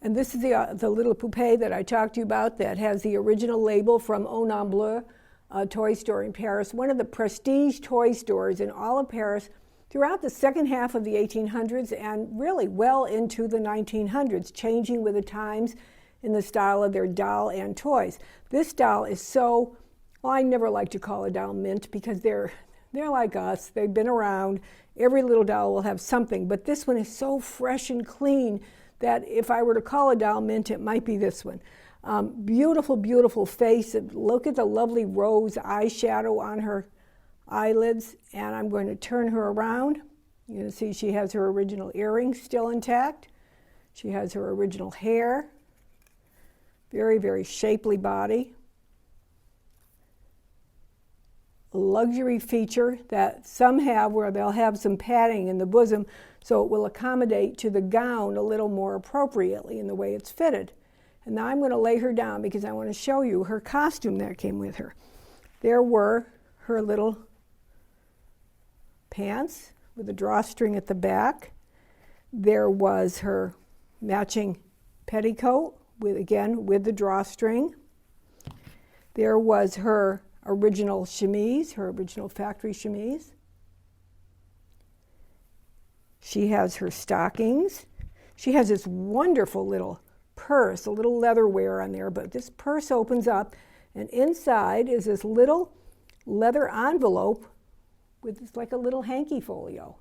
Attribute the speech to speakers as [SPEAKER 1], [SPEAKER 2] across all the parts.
[SPEAKER 1] And this is the little poupée that I talked to you about that has the original label from Au Non Bleu, a toy store in Paris, one of the prestige toy stores in all of Paris throughout the second half of the 1800s and really well into the 1900s, changing with the times in the style of their doll and toys. This doll is so, well, I never like to call a doll mint because they're like us. They've been around. Every little doll will have something, but this one is so fresh and clean that if I were to call a doll mint, it might be this one. Beautiful, beautiful face. Look at the lovely rose eyeshadow on her eyelids, and I'm going to turn her around. You can see she has her original earrings still intact. She has her original hair. Very, very shapely body. A luxury feature that some have where they'll have some padding in the bosom so it will accommodate to the gown a little more appropriately in the way it's fitted. And now I'm going to lay her down because I want to show you her costume that came with her. There were her little pants with a drawstring at the back. There was her matching petticoat with the drawstring. There was her original chemise, her original factory chemise. She has her stockings. She has this wonderful little purse, a little leatherware on there, but this purse opens up and inside is this little leather envelope with this, like a little hanky folio.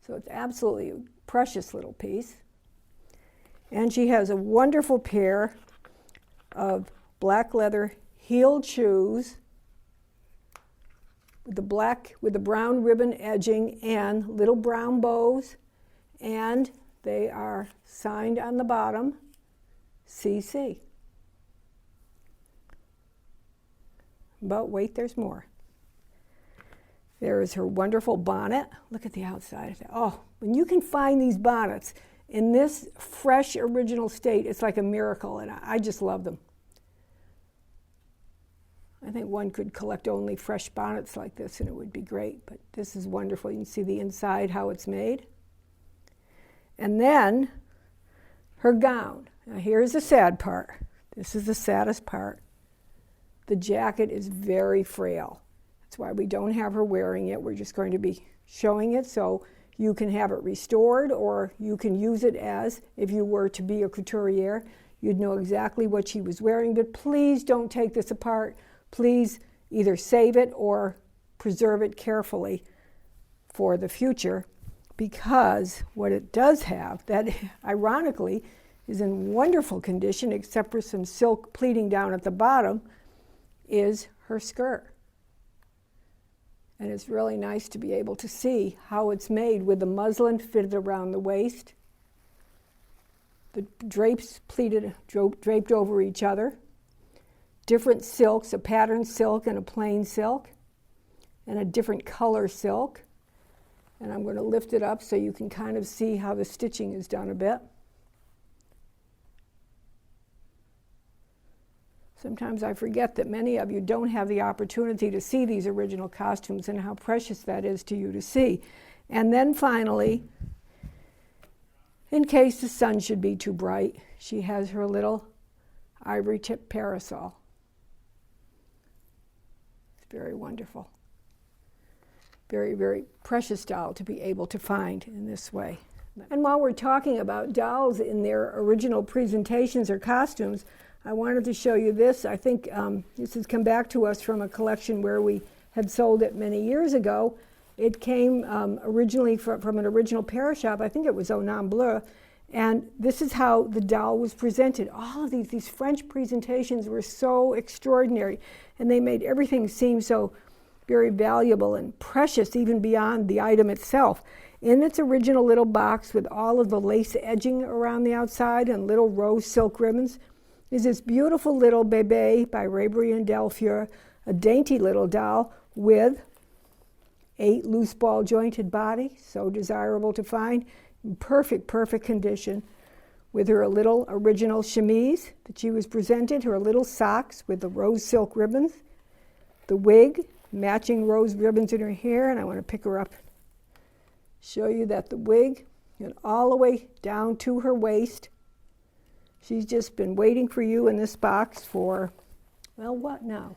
[SPEAKER 1] So it's absolutely a precious little piece. And she has a wonderful pair of black leather heeled shoes with the brown ribbon edging and little brown bows, and they are signed on the bottom, CC. But wait, there's more. There is her wonderful bonnet. Look at the outside. Oh, when you can find these bonnets in this fresh, original state, it's like a miracle, and I just love them. I think one could collect only fresh bonnets like this and it would be great, but this is wonderful. You can see the inside, how it's made. And then her gown. Now here's the sad part. This is the saddest part. The jacket is very frail. That's why we don't have her wearing it. We're just going to be showing it so you can have it restored, or you can use it as, if you were to be a couturier, you'd know exactly what she was wearing. But please don't take this apart. Please either save it or preserve it carefully for the future, because what it does have, that ironically is in wonderful condition except for some silk pleating down at the bottom, is her skirt. And it's really nice to be able to see how it's made with the muslin fitted around the waist, the drapes draped over each other, different silks, a patterned silk and a plain silk, and a different color silk. And I'm going to lift it up so you can kind of see how the stitching is done a bit. Sometimes I forget that many of you don't have the opportunity to see these original costumes and how precious that is to you to see. And then finally, in case the sun should be too bright, she has her little ivory tip parasol. It's very wonderful. Very, very precious doll to be able to find in this way. And while we're talking about dolls in their original presentations or costumes, I wanted to show you this. I think this has come back to us from a collection where we had sold it many years ago. It came originally from an original Paris shop. I think it was Au Non Bleu. And this is how the doll was presented. All of these French presentations were so extraordinary, and they made everything seem so very valuable and precious, even beyond the item itself. In its original little box with all of the lace edging around the outside and little rose silk ribbons is this beautiful little bébé by Raybury and Delfieur, a dainty little doll with a loose ball jointed body, so desirable to find, in perfect condition, with her little original chemise that she was presented, her little socks with the rose silk ribbons, the wig, matching rose ribbons in her hair, and I want to pick her up, show you that the wig went all the way down to her waist, She's just been waiting for you in this box for, well, what now?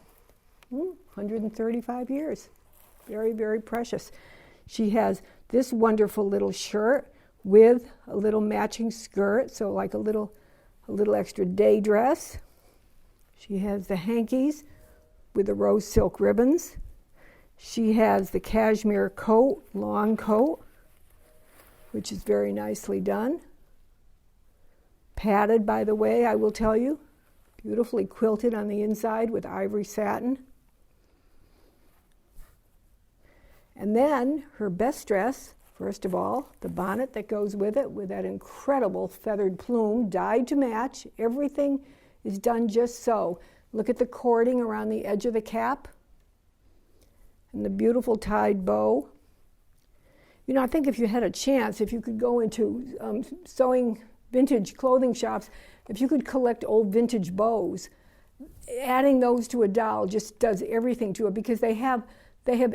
[SPEAKER 1] 135 years. Very, very precious. She has this wonderful little shirt with a little matching skirt, so like a little extra day dress. She has the hankies with the rose silk ribbons. She has the cashmere coat, long coat, which is very nicely done. Padded, by the way, I will tell you. Beautifully quilted on the inside with ivory satin. And then her best dress, first of all, the bonnet that goes with it, with that incredible feathered plume, dyed to match. Everything is done just so. Look at the cording around the edge of the cap and the beautiful tied bow. You know, I think if you had a chance, if you could go into sewing vintage clothing shops, if you could collect old vintage bows, adding those to a doll just does everything to it, because they have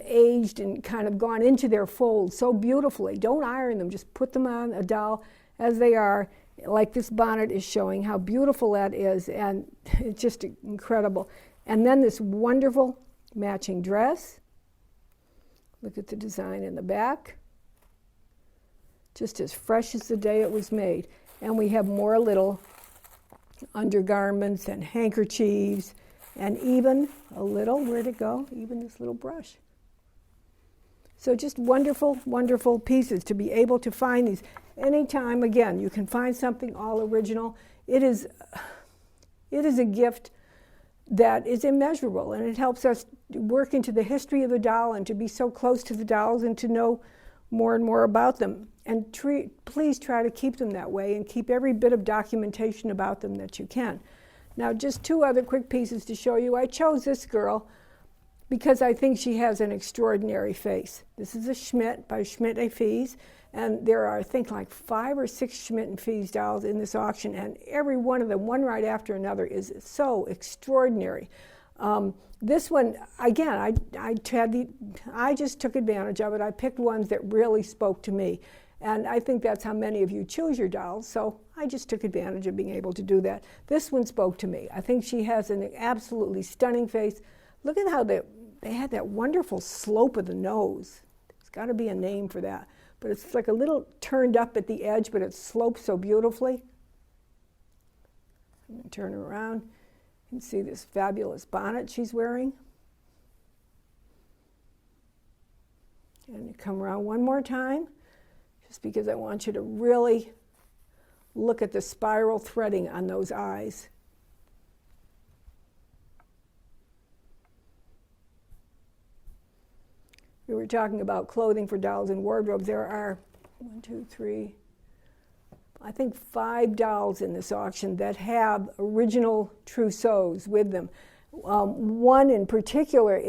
[SPEAKER 1] aged and kind of gone into their fold so beautifully. Don't iron them, just put them on a doll as they are, like this bonnet is showing how beautiful that is, and it's just incredible. And then this wonderful matching dress. Look at the design in the back. Just as fresh as the day it was made. And we have more little undergarments and handkerchiefs, and even a little, where'd it go? Even this little brush. So just wonderful, wonderful pieces to be able to find these. Anytime, again, you can find something all original. It is a gift that is immeasurable, and it helps us work into the history of the doll and to be so close to the dolls and to know more and more about them. And please try to keep them that way and keep every bit of documentation about them that you can. Now, just two other quick pieces to show you. I chose this girl because I think she has an extraordinary face. This is a Schmidt by Schmidt et Fils, and there are, I think, like 5 or 6 Schmidt and Fils dolls in this auction, and every one of them, one right after another, is so extraordinary. This one, again, I just took advantage of it. I picked ones that really spoke to me. And I think that's how many of you choose your dolls, so I just took advantage of being able to do that. This one spoke to me. I think she has an absolutely stunning face. Look at how they had that wonderful slope of the nose. There's got to be a name for that. But it's like a little turned up at the edge, but it slopes so beautifully. I'm going to turn her around. You can see this fabulous bonnet she's wearing. And come around one more time, just because I want you to really look at the spiral threading on those eyes. We were talking about clothing for dolls and wardrobes. There are 1, 2, 3, I think 5 dolls in this auction that have original trousseaux with them. One in particular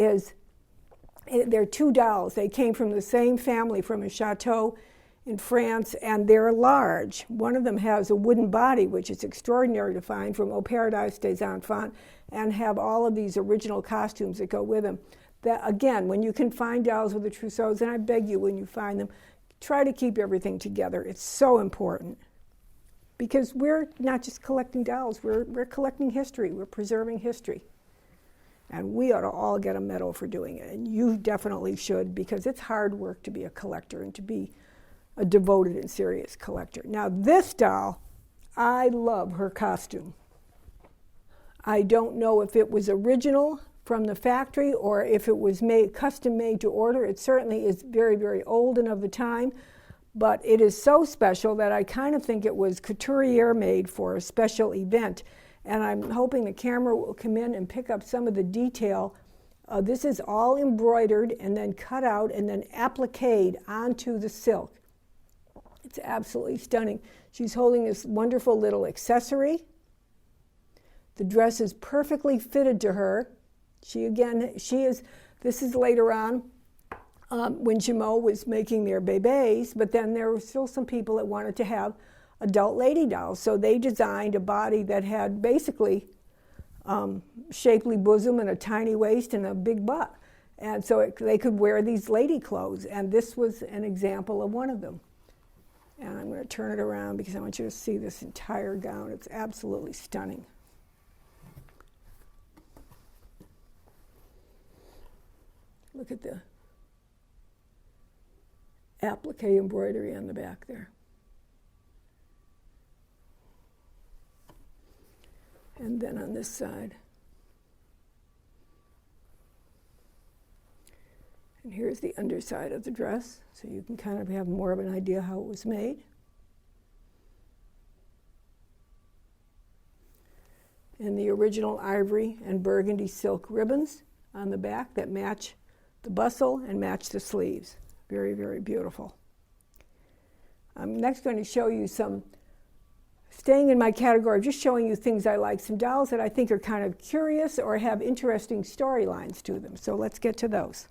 [SPEAKER 1] they're 2 dolls. They came from the same family from a chateau in France, and they're large. One of them has a wooden body, which is extraordinary to find, from Au Paradis des Enfants, and have all of these original costumes that go with them. That, again, when you can find dolls with the trousseaux, and I beg you, when you find them, try to keep everything together. It's so important. Because we're not just collecting dolls, we're collecting history, we're preserving history. And we ought to all get a medal for doing it, and you definitely should, because it's hard work to be a collector and to be a devoted and serious collector. Now this doll, I love her costume. I don't know if it was original from the factory or if it was custom made to order. It certainly is very, very old and of the time, but it is so special that I kind of think it was couturier made for a special event. And I'm hoping the camera will come in and pick up some of the detail. This is all embroidered and then cut out and then appliqued onto the silk. It's absolutely stunning. She's holding this wonderful little accessory. The dress is perfectly fitted to her. This is later on when Bijoux was making their bébés, but then there were still some people that wanted to have adult lady dolls. So they designed a body that had basically shapely bosom and a tiny waist and a big butt. And so they could wear these lady clothes, and this was an example of one of them. And I'm going to turn it around because I want you to see this entire gown. It's absolutely stunning. Look at the applique embroidery on the back there. And then on this side. And here's the underside of the dress, so you can kind of have more of an idea how it was made. And the original ivory and burgundy silk ribbons on the back that match the bustle and match the sleeves. Very, very beautiful. I'm next going to show you some, staying in my category of just showing you things I like, some dolls that I think are kind of curious or have interesting storylines to them. So let's get to those.